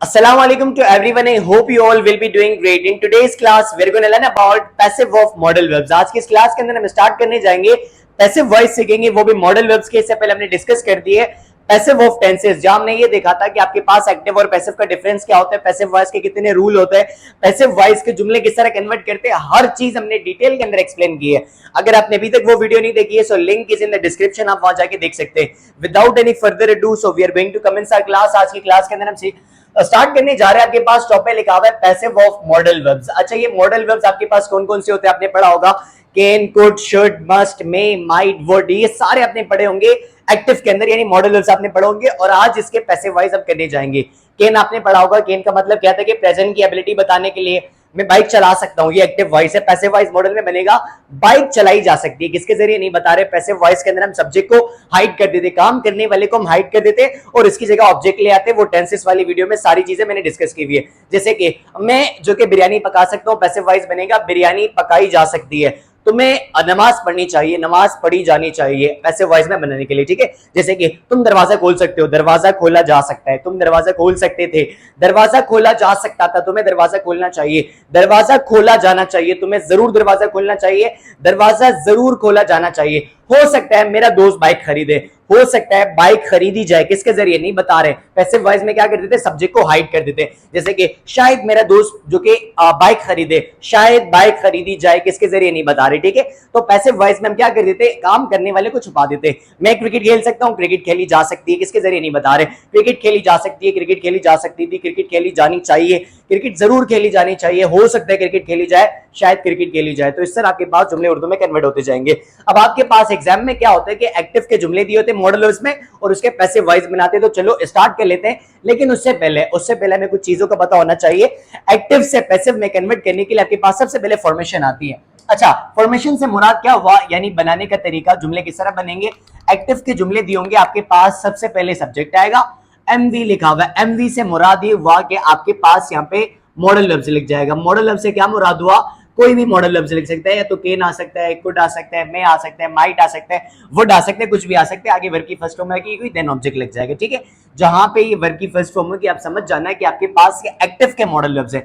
Assalamu alaikum to everyone. I hope you all will be doing great. In today's class, we're going to learn about passive of modal verbs. आज की इस class के अंदर हम start करने जाएंगे passive voice सीखेंगे, वो भी मॉडल वर्ब्स के। इससे पहले हमने डिस्कस कर दिए पैसिव ऑफ टेंसेस, जहां हमने ये देखा था कि आपके पास एक्टिव और पैसिव का डिफरेंस क्या होता है, पैसिव वॉइस के कितने रूल होते हैं, पैसिव वॉइस के जुमले किस तरह कन्वर्ट करते हैं, हर चीज हमने डिटेल के अंदर एक्सप्लेन की है। अगर आपने अभी तक वो वीडियो नहीं देखी है so link is in the description, आप वहां जाके देख सकते हैं। Without any further ado, so we are going to commence our class. आज की क्लास के अंदर हम स्टार्ट करने जा रहे हैं। आपके पास टॉप पे लिखा हुआ है पैसिव ऑफ मॉडल वर्ब्स। अच्छा, ये मॉडल वर्ब्स आपके पास कौन कौन से होते हैं आपने पढ़ा होगा, can, could, should, must, may, might, would, ये सारे आपने पढ़े होंगे एक्टिव के अंदर, यानी मॉडल वर्ब्स आपने पढ़े होंगे। और आज इसके पैसिव वॉइस हम करने जाएंगे। कैन आपने पढ़ा होगा, कैन का मतलब क्या था कि प्रेजेंट की एबिलिटी बताने के लिए मैं बाइक चला सकता हूं, ये एक्टिव वॉइस है। पैसिव वॉइस मॉडल में बनेगा बाइक चलाई जा सकती है, किसके जरिए नहीं बता रहे। पैसिव वॉइस के अंदर हम सब्जेक्ट को हाइड कर देते, काम करने वाले को हम हाइड कर देते और इसकी जगह ऑब्जेक्ट ले आते। वो टेंसेस वाली वीडियो में सारी चीजें मैंने डिस्कस की हुई है। जैसे कि मैं जो कि बिरयानी पका सकता हूं, पैसिव वॉइस बनेगा बिरयानी पकाई जा सकती है। तुम्हें नमाज पढ़नी चाहिए, नमाज पढ़ी जानी चाहिए, पैसिव वॉइस में बनाने के लिए, ठीक है। जैसे कि तुम दरवाजा खोल सकते हो, दरवाजा खोला जा सकता है, तुम दरवाजा खोल सकते थे, दरवाजा खोला जा सकता था, तुम्हें दरवाजा खोलना चाहिए, दरवाजा खोला जाना चाहिए, तुम्हें जरूर दरवाजा खोलना चाहिए, दरवाजा जरूर खोला जाना चाहिए। हो सकता है मेरा दोस्त बाइक खरीदे, हो सकता है बाइक खरीदी जाए, किसके जरिए नहीं बता रहे। पैसिव वॉइस में क्या कर देते, सब्जेक्ट को हाइड कर देते। जैसे कि शायद मेरा दोस्त जो कि बाइक खरीदे, शायद बाइक खरीदी जाए, किसके जरिए नहीं बता रहे, ठीक है। तो पैसिव वॉइस में हम क्या कर देते, काम करने वाले को छुपा देते। मैं क्रिकेट खेल सकता हूं, क्रिकेट खेली जा सकती है, किसके जरिए नहीं बता रहे। क्रिकेट खेली जा सकती है, क्रिकेट खेली जा सकती थी, क्रिकेट खेली जानी चाहिए, क्रिकेट जरूर खेली जानी चाहिए, हो सकता है क्रिकेट खेली जाए, शायद क्रिकेट खेली जाए। तो इस तरह आपके पास जुमले उर्दू में कन्वर्ट होते जाएंगे। अब आपके पास एग्जाम में क्या होता है कि एक्टिव के जुमले दिए होते हैं मॉडल वर्ब्स में और उसके पैसिव वॉइस बनाते। तो चलो स्टार्ट कर लेते हैं, लेकिन उससे पहले हमें कुछ चीजों का पता होना चाहिए। एक्टिव से पैसिव में कन्वर्ट करने के लिए आपके पास सबसे पहले फॉर्मेशन आती है। अच्छा, फॉर्मेशन से मुराद क्या हुआ, यानी बनाने का तरीका, जुमले किस तरह बनेंगे। एक्टिव के जुमले दिए होंगे, आपके पास सबसे पहले सब्जेक्ट आएगा, एमवी लिखा हुआ है। एमवी से मुराद ये हुआ कि आपके पास यहाँ पे मॉडल लफ्ज लिख जाएगा। मॉडल लफ्ज से क्या मुराद हुआ, कोई भी मॉडल लफ्ज लिख सकता है, या तो केन आ सकता है, कुड आ सकता है, मे आ सकता है, माइट आ सकता है, वुड आ सकता है, कुछ भी आ सकता है। आगे वर्ब की फर्स्ट फॉर्म है कि देन ऑब्जेक्ट लग जाएगा, ठीक है। जहां पे ये वर्ब की फर्स्ट फॉर्म है कि आप समझ जाना है कि आपके पास ये एक्टिव के मॉडल लफ्ज है।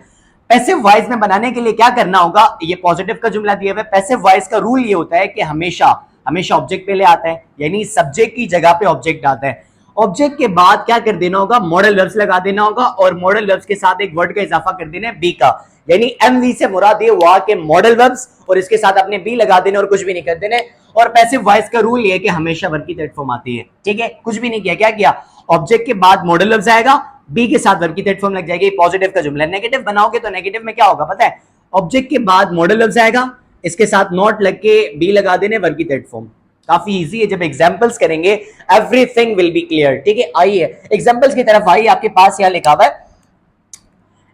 पैसिव वॉइस में बनाने के लिए क्या करना होगा, ये पॉजिटिव का जुमला दिया हुआ है। पैसिव वॉइस का रूल ये होता है कि हमेशा ऑब्जेक्ट पहले आता है, यानी सब्जेक्ट की जगह पे ऑब्जेक्ट आता है। ऑब्जेक्ट के बाद क्या कर देना होगा, मॉडल वर्ब्स लगा देना होगा और मॉडल वर्ब्स के साथ एक वर्ड का इजाफा कर देना है, बी का। यानी एमवी से मुराद ये हुआ कि मॉडल वर्ब्स और इसके साथ अपने बी लगा देने और कुछ भी नहीं कर देने। और पैसिव वॉइस का रूल ये है कि हमेशा वर्ब की थर्ड फॉर्म आती है, ठीक है। कुछ भी नहीं किया, क्या किया, ऑब्जेक्ट के बाद मॉडल वर्ब्स आएगा, बी के साथ वर्ब की थर्ड फॉर्म लग जाएगी। पॉजिटिव का जुमला। नेगेटिव बनाओगे तो नेगेटिव में क्या होगा पता है, ऑब्जेक्ट के बाद मॉडल वर्ब्स आएगा, इसके साथ नॉट लग के बी लगा देने, वर्ब की थर्ड फॉर्म। काफी इजी है, जब एग्जांपल्स करेंगे एवरीथिंग विल बी क्लियर, ठीक है। आइए एग्जांपल्स की तरफ आइए। आपके पास यहां लिखा हुआ है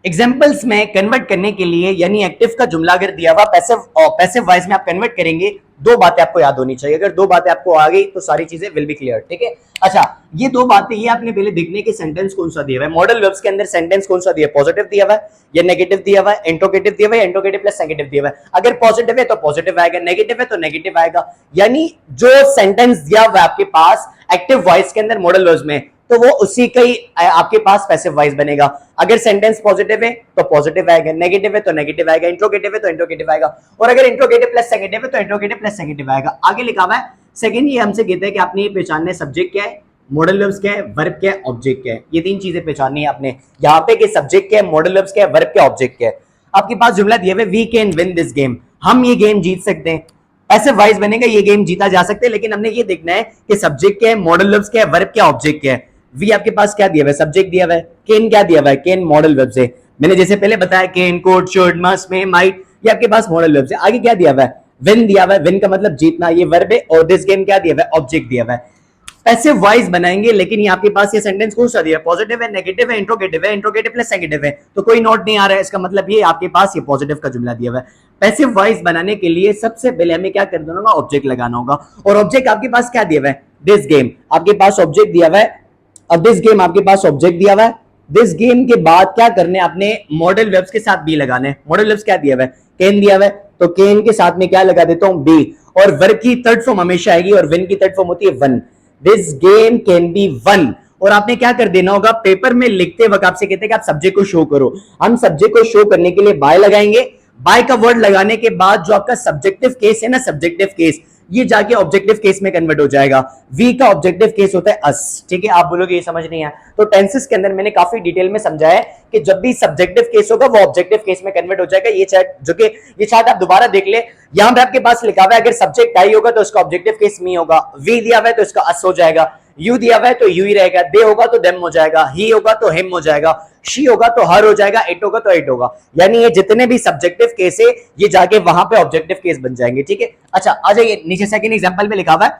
एग्जांपल्स में कन्वर्ट करने के लिए, यानी एक्टिव का जुमला अगर दिया हुआ पैसिव वॉइस में आप कन्वर्ट करेंगे, दो बातें आपको याद होनी चाहिए। अगर दो बातें आपको आ गई तो सारी चीजें विल बी क्लियर, ठीक है। अच्छा, ये दो बातें ये आपने पहले देखने के सेंटेंस कौन सा दिया हुआ है, मॉडल वर्ब्स के अंदर सेंटेंस कौन सा दिया है, पॉजिटिव दिया हुआ है या नेगेटिव दिया हुआ है, इंट्रोगेटिव दिया हुआ है, इंट्रोगेटिव प्लस नेगेटिव दिया हुआ है। अगर पॉजिटिव है तो पॉजिटिव आएगा, नेगेटिव है तो नेगेटिव आएगा। यानी जो सेंटेंस दिया हुआ है आपके पास एक्टिव वॉइस के अंदर मॉडल वर्ब्स में, तो वो उसी का ही आपके पास पैसिव वॉइस बनेगा। अगर सेंटेंस पॉजिटिव है तो पॉजिटिव आएगा, नेगेटिव है तो नेगेटिव आएगा, इंट्रोगेटिव है तो इंट्रोगेटिव आएगा, और अगर इंट्रोगेटिव प्लस नेगेटिव है तो इंट्रोगेटिव प्लस नेगेटिव आएगा। आगे लिखा हुआ है सेकंड, ये हमसे कहता है कि आपने ये पहचानना है सब्जेक्ट क्या है, मॉडल वर्ब्स क्या है, वर्ब क्या है, ऑब्जेक्ट क्या है। ये तीन चीजें पहचाननी है आपने यहाँ पे कि सब्जेक्ट क्या है, मॉडल वर्ब्स क्या है, वर्ब क्या है, ऑब्जेक्ट क्या है। आपके पास जुमला दिया हुआ है we can win this game, हम ये गेम जीत सकते हैं। पैसिव वॉइस बनेगा ये गेम जीता जा सकता है, लेकिन हमने ये देखना है कि सब्जेक्ट क्या है, मॉडल वर्ब्स क्या है, वर्ब क्या, ऑब्जेक्ट क्या है। वी आपके पास क्या दिया हुआ है, सब्जेक्ट दिया हुआ है, केन क्या दिया हुआ है, केन मॉडल वर्ब्स है। मैंने जैसे पहले बताया can, could, should, must, may, might, ये आपके पास मॉडल वर्ब्स है। आगे क्या दिया हुआ है, विन दिया हुआ है, विन का मतलब जीतना, ये वर्ब है, और दिस गेम क्या दिया हुआ है, ऑब्जेक्ट दिया हुआ है। पैसिव वॉइस बनाएंगे, लेकिन ये आपके पास ये सेंटेंस कौन सा दिया है, पॉजिटिव है, नेगेटिव है, इंट्रोगेटिव प्लस नेगेटिव है, तो कोई नोट नहीं आ रहा है, इसका मतलब ये आपके पास ये पॉजिटिव का जुमला दिया हुआ है। पैसिव वॉइस बनाने के लिए सबसे पहले हमें क्या कर देना होगा, ऑब्जेक्ट लगाना होगा। और ऑब्जेक्ट आपके पास क्या दिया हुआ है, दिस गेम आपके पास ऑब्जेक्ट दिया हुआ है, और दिस गेम आपके पास ऑब्जेक्ट दिया हुआ है। दिस गेम के बाद क्या करने, आपने मॉडल वर्ब्स के साथ बी लगाने। मॉडल वर्ब्स क्या दिया हुआ है, कैन दिया हुआ है, तो कैन के साथ में क्या लगा देता हूं, बी, और वर्ब की थर्ड फॉर्म हमेशा आएगी, और विन की थर्ड फॉर्म होती है one. This game can be one, और आपने क्या कर देना होगा, पेपर में लिखते वक्त आपसे कहते हैं कि आप सब्जेक्ट को शो करो। हम सब्जेक्ट को शो करने के लिए बाय लगाएंगे। बाय का वर्ड लगाने के बाद जो आपका सब्जेक्टिव केस है ना, सब्जेक्टिव केस, ये जाके ऑब्जेक्टिव केस में कन्वर्ट हो जाएगा। वी का ऑब्जेक्टिव केस होता है अस, ठीक है। आप बोलोगे ये समझ नहीं आया, तो टेंसेस के अंदर मैंने काफी डिटेल में समझाया है कि जब भी सब्जेक्टिव केस होगा वो ऑब्जेक्टिव केस में कन्वर्ट हो जाएगा। ये चार्ट जो कि ये चार्ट आप दोबारा देख ले, यहां पे आपके पास लिखा हुआ है अगर सब्जेक्ट आई होगा तो उसका ऑब्जेक्टिव केस मी होगा, वी दिया हुआ है तो इसका अस हो जाएगा, यू दिया हुआ है तो यू ही रहेगा, दे होगा तो देम हो जाएगा, ही होगा तो हिम हो जाएगा, शी होगा तो हर हो जाएगा, इट होगा तो इट होगा। यानी ये जितने भी सब्जेक्टिव केस है ये जाके वहां पे ऑब्जेक्टिव केस बन जाएंगे, ठीक है। अच्छा आ जाइए नीचे, सेकंड एग्जांपल में लिखा हुआ है,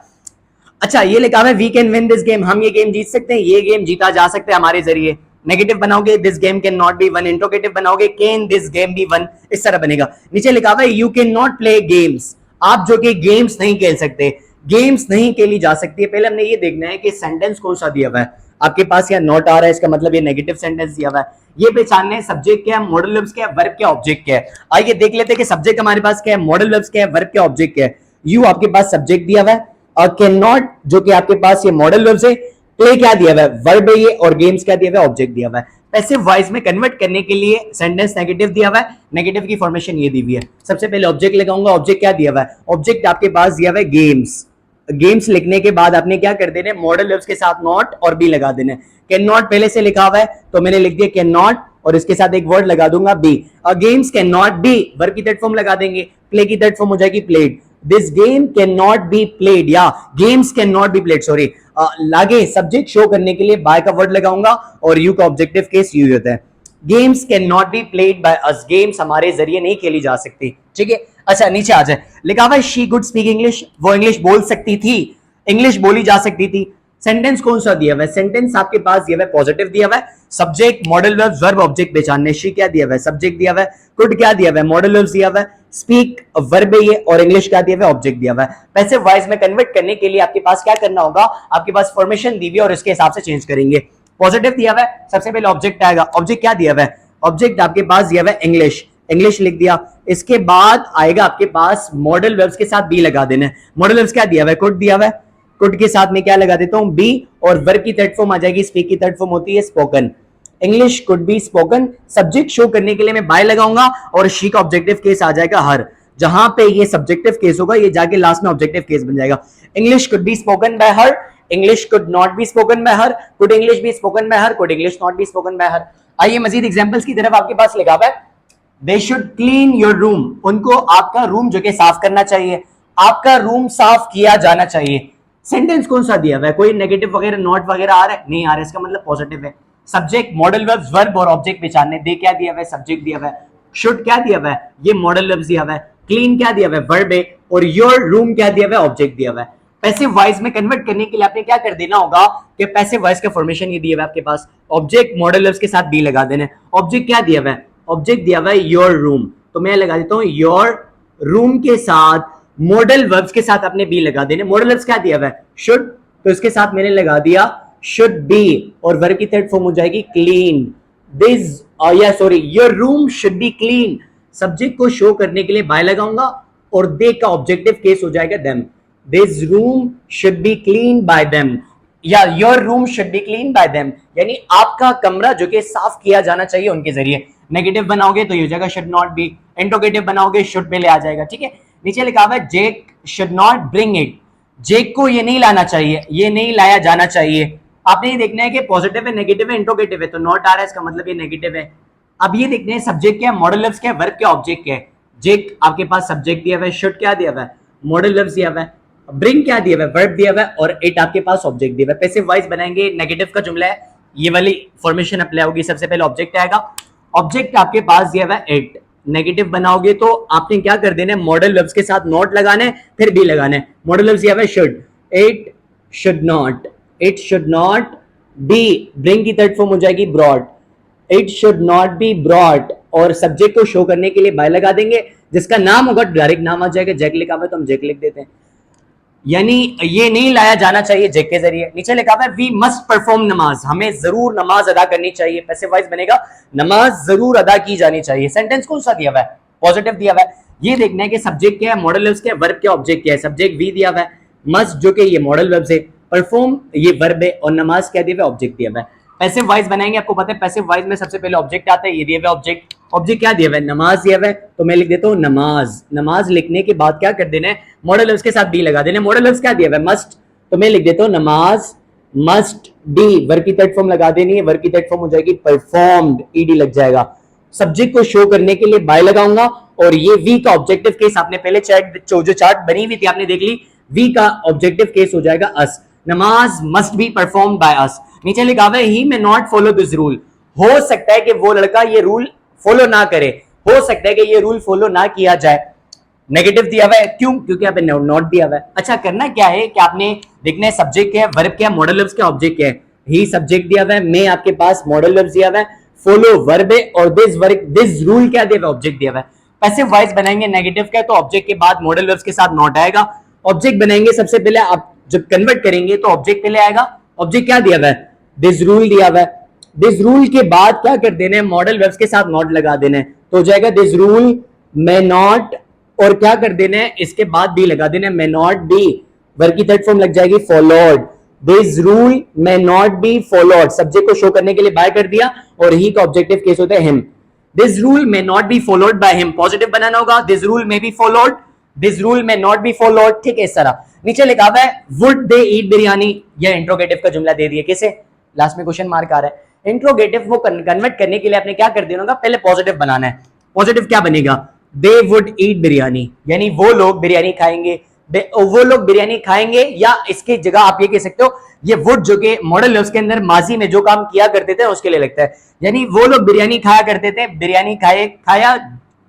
अच्छा ये लिखा हुआ है we can win this game, हम ये गेम जीत सकते हैं, ये गेम जीता जा सकता है हमारे जरिए। नेगेटिव बनाओगे this game can not be won, interrogative बनाओगे can this game be won, इस तरह बनेगा। नीचे लिखा हुआ है you can not play games, आप जो कि गेम्स नहीं खेल सकते, गेम्स नहीं खेली जा सकती है। पहले हमने ये देखना है कि सेंटेंस कौन सा दिया हुआ है। आपके पास यहाँ नॉट आ रहा है, इसका मतलब ये नेगेटिव सेंटेंस दिया हुआ है। ये पहचानना है सब्जेक्ट क्या है, मॉडल वर्ब्स क्या है, वर्ब क्या, ऑब्जेक्ट क्या है। आइए देख लेते हैं कि सब्जेक्ट हमारे पास क्या है, मॉडल वर्ब्स क्या है, वर्ब क्या, ऑब्जेक्ट क्या है। यू आपके पास सब्जेक्ट दिया हुआ है और कैन नॉट जो कि आपके पास ये मॉडल वर्ब्स है, प्ले क्या दिया हुआ है, वर्ब है ये, और गेम्स क्या दिया हुआ है, ऑब्जेक्ट दिया हुआ है। पैसिव वॉइस में कन्वर्ट करने के लिए सेंटेंस नेगेटिव दिया हुआ है, नेगेटिव की फॉर्मेशन ये दी हुई है। सबसे पहले ऑब्जेक्ट लगाऊंगा, ऑब्जेक्ट क्या दिया हुआ है, ऑब्जेक्ट आपके पास दिया हुआ है गेम्स। गेम्स लिखने के बाद आपने क्या कर देना है, मॉडल वर्ब्स के साथ नॉट और बी लगा देना है। कैन नॉट पहले से लिखा हुआ है तो मैंने लिख दिया कैन नॉट और इसके साथ एक वर्ड लगा दूंगा be. Games can not be, verb की थर्ड फॉर्म लगा देंगे, प्ले की थर्ड फॉर्म हो जाएगी played. This game can not be played, या games can not be played, sorry. लागे सब्जेक्ट शो करने के लिए बाय का वर्ड लगाऊंगा और यू का ऑब्जेक्टिव केस यूज होता है। Games can not be played by us, games हमारे जरिए नहीं खेली जा सकती, ठीक है। अच्छा नीचे आ जाए, लिखा हुआ है शी कुड स्पीक इंग्लिश, वो इंग्लिश बोल सकती थी, इंग्लिश बोली जा सकती थी। सेंटेंस कौन सा दिया हुआ है, सेंटेंस आपके पास दिया हुआ है पॉजिटिव दिया हुआ है, subject modal verb verb object पहचानने। शी क्या दिया हुआ है, सब्जेक्ट दिया हुआ है, कुड क्या दिया हुआ है, मॉडल वर्ब दिया हुआ है, स्पीक वर्ब है ये, और इंग्लिश क्या दिया हुआ है, ऑब्जेक्ट दिया हुआ है। पैसिव वॉइस में कन्वर्ट करने के लिए आपके पास क्या करना होगा, आपके पास फॉर्मेशन दी हुई है और इसके हिसाब से चेंज करेंगे। पॉजिटिव दिया हुआ है, सबसे पहले ऑब्जेक्ट आएगा, ऑब्जेक्ट क्या दिया हुआ है, ऑब्जेक्ट आपके पास दिया हुआ है इंग्लिश, इंग्लिश लिख दिया। इसके बाद आएगा आपके पास मॉडल वर्ब्स के साथ बी लगा देना है। मॉडल वर्ब्स क्या दिया हुआ है, कुड दिया हुआ है, कुड के साथ में क्या लगा देता हूं बी, और वर्ब की थर्ड फॉर्म आ जाएगी, स्पीक की थर्ड फॉर्म होती है spoken. English could be spoken, subject show करने के लिए मैं बाय लगाऊंगा और शी का ऑब्जेक्टिव केस आ जाएगा हर। जहां पे ये सब्जेक्टिव केस होगा ये जाके लास्ट में ऑब्जेक्टिव केस बन जाएगा। English could be spoken by her, English could not be spoken by her, could English be spoken by her, could English not be spoken by हर। आइए मजीद एग्जांपल्स की तरफ, आपके पास लिखा हुआ है they should clean your room, उनको आपका room जो कि साफ करना चाहिए, आपका रूम साफ किया जाना चाहिए। सेंटेंस कौन सा दिया हुआ है, कोई नेगेटिव वगैरह नॉट वगैरह आ रहा है, नहीं आ रहा है, इसका मतलब पॉजिटिव है। सब्जेक्ट मॉडल वर्ब्स वर्ब और ऑब्जेक्ट पहचानने, दे क्या दिया हुआ है, सब्जेक्ट दिया हुआ है, शुड क्या दिया हुआ है, ये मॉडल वर्ब्स दिया हुआ है, क्लीन क्या दिया हुआ है, वर्ब है, और योर रूम क्या दिया हुआ है, ऑब्जेक्ट दिया हुआ है। पैसिव वॉइस में कन्वर्ट करने के लिए आपने क्या कर देना होगा कि पैसिव वॉइस का फॉर्मेशन ये दिया हुआ है आपके पास, ऑब्जेक्ट मॉडल वर्ब्स के साथ बी लगा देना है। ऑब्जेक्ट क्या दिया हुआ है, ऑब्जेक्ट दिया हुआ है योर रूम, तो मैं लगा देता हूं योर रूम के साथ मॉडल वर्ब्स के साथ आपने बी लगा देने। मॉडल वर्ब्स क्या दिया हुआ है, शुड, तो इसके साथ मैंने लगा दिया शुड बी, और वर्ब की थर्ड फॉर्म हो जाएगी क्लीन। दिस या sorry your room should be clean, subject को शो करने के लिए बाय लगाऊंगा और दे का ऑब्जेक्टिव केस हो जाएगा them. This room should be clean by them, या your room should be clean by them, यानी आपका कमरा जो कि साफ किया जाना चाहिए उनके जरिए। नेगेटिव बनाओगे तो ये हो जाएगा शुड नॉट बी, इंट्रोगेटिव बनाओगे शुड पहले आ जाएगा, ठीक है। नीचे लिखा हुआ है जेक शुड नॉट ब्रिंग इट, जेक को ये नहीं लाना चाहिए, ये नहीं लाया जाना चाहिए। आपने ये देखना है कि पॉजिटिव है, नेगेटिव है, इंट्रोगेटिव है, तो नॉट आ रहा है, इसका मतलब ये नेगेटिव है। अब ये देखना है सब्जेक्ट क्या है, मॉडल वर्ब्स क्या है, वर्ब क्या, ऑब्जेक्ट क्या है। जेक आपके पास सब्जेक्ट दिया हुआ है, शुड क्या दिया हुआ है, मॉडल वर्ब्स दिया हुआ है, ब्रिंग क्या दिया हुआ है, वर्ब दिया हुआ है, और इट आपके पास ऑब्जेक्ट दिया हुआ है। पैसिव वॉइस बनाएंगे, नेगेटिव का जुमला है, ये वाली फॉर्मेशन अप्लाई होगी। सबसे पहले ऑब्जेक्ट आएगा, ऑब्जेक्ट आपके पास दिया हुआ है इट, नेगेटिव बनाओगे तो आपने क्या कर देना है, मॉडल वर्ब्स के साथ नॉट लगाना है, फिर बी लगाना है। मॉडल वर्ब्स दिया हुआ है should, it should not, it should not be, bring की थर्ड फॉर्म हो जाएगी brought, it should not be brought, और सब्जेक्ट को शो करने के लिए बाय लगा देंगे, जिसका नाम होगा डायरेक्ट नाम आ जाएगा। जैक लिखा हुआ है तो हम जैक लिख देते हैं, यानी ये नहीं लाया जाना चाहिए जैक के जरिए। नीचे लिखा हुआ है वी मस्ट परफॉर्म नमाज, हमें जरूर नमाज अदा करनी चाहिए। पैसिव वॉइस बनेगा नमाज जरूर अदा की जानी चाहिए। सेंटेंस कौन सा दिया हुआ है, पॉजिटिव दिया हुआ है। ये देखना है कि सब्जेक्ट क्या है, मॉडल वर्ब्स क्या है, वर्ब क्या, ऑब्जेक्ट क्या है। सब्जेक्ट वी दिया हुआ है, मस्ट जो कि ये मॉडल वर्ब्स है, परफॉर्म ये वर्ब है और नमाज क्या दिया हुआ है, ऑब्जेक्ट दिया हुआ है। पैसिव वॉइस बनाएंगे, आपको पता है पैसिव वॉइस में सबसे पहले ऑब्जेक्ट आता है, ये दिया हुआ है ऑब्जेक्ट। ऑब्जेक्ट क्या दिया हुआ है, नमाज दिया हुआ है, तो मैं लिख देता हूँ नमाज। नमाज लिखने के बाद क्या कर देना है, मॉडल लफ्ज के साथ बी लगा देना है। मॉडल लफ्ज क्या दिया हुआ है, मस्ट, तो मैं लिख देता हूँ नमाज मस्ट बी, वर्ब की थर्ड फॉर्म लगा देनी है, वर्ब की थर्ड फॉर्म हो जाएगी परफॉर्म्ड, ईडी लग जाएगा। सब्जेक्ट को शो करने के लिए बाय लगाऊंगा, और ये वी का ऑब्जेक्टिव केस आपने पहले जो चार्ट बनी हुई थी आपने देख ली, वी का ऑब्जेक्टिव केस हो जाएगा अस। नमाज must be perform by us. नीचे लिखा हुआ है he may not follow this rule, हो सकता है कि वो लड़का ये रूल फॉलो ना करे, हो सकता है कि ये रूल फॉलो ना किया जाए। नेगेटिव दिया हुआ है, क्यों, क्योंकि आपने नॉट दिया हुआ है। अच्छा करना क्या है कि आपने देखना है सब्जेक्ट क्या है, वर्ब क्या है, मॉडल लफ्ज क्या, ऑब्जेक्ट क्या है। ही सब्जेक्ट दिया हुआ है, मैं आपके पास मॉडल लफ्ज दिया हुआ है, फॉलो वर्ब है, और दिस रूल क्या दिया हुआ है, ऑब्जेक्ट दिया हुआ है। पैसिव वॉइस बनाएंगे, नेगेटिव क्या है, तो ऑब्जेक्ट के बाद मॉडल लफ्ज के साथ नॉट आएगा। ऑब्जेक्ट बनाएंगे सबसे पहले, आप जब कन्वर्ट करेंगे तो ऑब्जेक्ट पहले आएगा। ऑब्जेक्ट क्या दिया हुआ है, दिस रूल दिया हुआ है। दिस रूल के बाद क्या कर देना है, मॉडल वर्ब्स के साथ नॉट लगा देना है, तो हो जाएगा दिस रूल मे नॉट, और क्या कर देना है, इसके बाद बी लगा देना है, मे नॉट बी, वर्ब की थर्ड फॉर्म लग जाएगी followed. This rule may not be followed, subject को शो करने के लिए बाय कर दिया, और ही का ऑब्जेक्टिव केस होता है him. This rule may not be followed by him, positive बनाना होगा, this rule may be followed, this rule may not be followed, ठीक है। इस तरह नीचे लिखा हुआ है वुड दे ईट बिरयानी, यह इंट्रोगेटिव का जुमला दे दिया, किसे, लास्ट में क्वेश्चन मार्क आ रहा है। इंट्रोगेटिव को कन्वर्ट करने के लिए आपने क्या कर देना होगा, पहले पॉजिटिव बनाना है। पॉजिटिव क्या बनेगा, दे वुड ईट बिरयानी, यानी वो लोग बिरयानी खाएंगे, वो लोग बिरयानी खाएंगे, या इसकी जगह आप ये कह सकते हो ये वुड जो कि मॉडल है उसके अंदर माजी में जो काम किया करते थे उसके लिए लगता है, यानी वो लोग बिरयानी खाया करते थे, बिरयानी खाया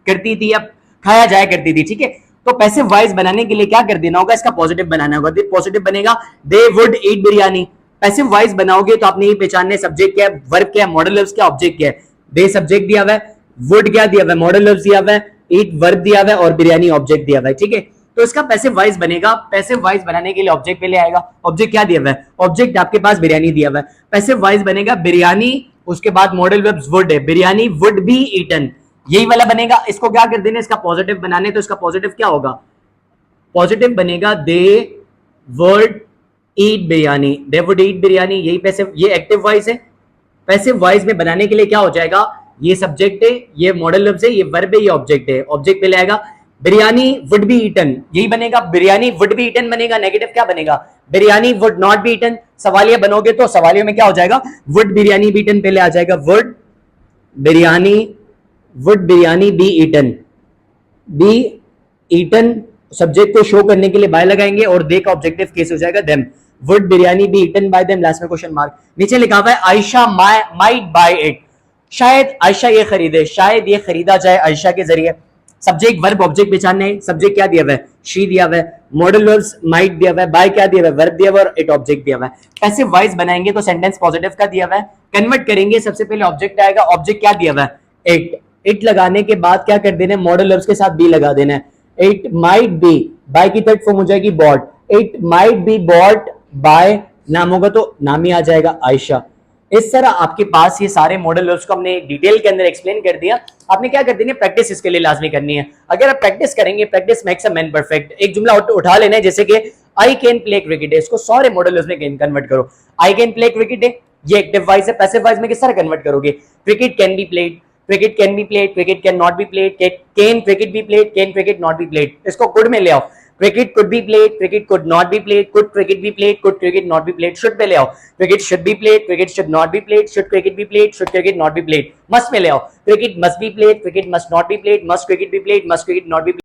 करती थी या खाया जाया करती थी, ठीक है। तो पैसिव वॉइस बनाने के लिए क्या कर देना होगा, इसका पॉजिटिव बनाना होगा, पॉजिटिव बनेगा they would eat biryani. Passive voice बनाओगे तो आपने ये पहचानने सब्जेक्ट क्या है, वर्ब क्या है, मॉडल लफ्ज क्या, ऑब्जेक्ट क्या है। दे सब्जेक्ट दिया हुआ है, वुड क्या दिया हुआ है, मॉडल लफ्ज दिया हुआ है, ईट वर्ब दिया हुआ है, और बिरयानी ऑब्जेक्ट दिया हुआ है, ठीक है। तो इसका पैसिव वॉइस बनेगा, पैसिव वॉइस बनाने के लिए ऑब्जेक्ट पहले आएगा। ऑब्जेक्ट क्या दिया हुआ है, ऑब्जेक्ट आपके पास बिरयानी दिया हुआ है। पैसिव वॉइस बनेगा बिरयानी, उसके बाद मॉडल वर्ब वुड है, बिरयानी वुड बी ईटन, यही वाला बनेगा। इसको क्या कर देना, इसका पॉजिटिव बनाने, तो इसका पॉजिटिव क्या होगा, पॉजिटिव बनेगा they would eat biryani, they would eat biryani, यही पैसिव, ये एक्टिव वॉइस है। पैसिव वॉइस में बनाने के लिए क्या हो जाएगा, ये सब्जेक्ट है, ये मॉडल लफ्ज है, ये वर्ब है, ये ऑब्जेक्ट है। ऑब्जेक्ट पहले आएगा, बिरयानी वुड बी ईटन, यही बनेगा, बिरयानी वुड बी ईटन बनेगा। नेगेटिव क्या बनेगा, biryani would not be eaten. सवालिया बनोगे तो सवालियों में क्या हो जाएगा, वुड बिरयानी बी ईटन पहले आ जाएगा, would biryani be eaten, be eaten subject को शो करने के लिए बाय लगाएंगे, और दे का ऑब्जेक्टिव केस हो जाएगा them, would biryani be eaten by them, last में क्वेश्चन मार्क। नीचे लिखा हुआ है आयशा माइट बाय इट, शायद आयशा ये खरीदे, शायद ये खरीदा जाए आयशा के जरिए। सब्जेक्ट वर्ब ऑब्जेक्ट पहचानने, सब्जेक्ट क्या दिया हुआ है, शी दिया हुआ है, मॉडल वर्ब्स माइट दिया हुआ है, बाय क्या दिया हुआ है, वर्ब दिया हुआ है, और इट ऑब्जेक्ट दिया हुआ है। पैसिव वॉइस बनाएंगे तो सेंटेंस पॉजिटिव का दिया हुआ है, कन्वर्ट करेंगे सबसे पहले ऑब्जेक्ट आएगा, ऑब्जेक्ट क्या दिया हुआ है, इट। इट लगाने के बाद क्या कर देना है, मॉडल वर्ब्स के साथ बी लगा देना है। इट माइट बी, बाय की थर्ड फॉर्म हो जाएगी bought, it might be bought by, नाम होगा तो नाम ही आ जाएगा आयशा। इस तरह आपके पास ये सारे मॉडल वर्ब्स को हमने डिटेल के अंदर एक्सप्लेन कर दिया। आपने क्या कर देनी है, प्रैक्टिस इसके लिए लाजमी करनी है। अगर आप प्रैक्टिस करेंगे, practice makes a man perfect. एक जुमला उठा लेना है, जैसे कि आई कैन प्ले क्रिकेट है, इसको सारे मॉडल वर्ब्स में कन्वर्ट करो। आई कैन प्ले क्रिकेट है, ये एक्टिव वॉइस है, पैसिव वॉइस में किस तरह कन्वर्ट करोगे, cricket can be played, cricket can be played, cricket can not be played, can cricket be played, can cricket not be played, इसको could में ले आओ, cricket could be played, cricket could not be played, could cricket be played, could cricket not be played, should पे ले आओ, cricket should be played, cricket should not be played, should cricket be played, should cricket not be played, must में ले आओ, cricket must be played, cricket must not be played, must cricket be played, must cricket not be played।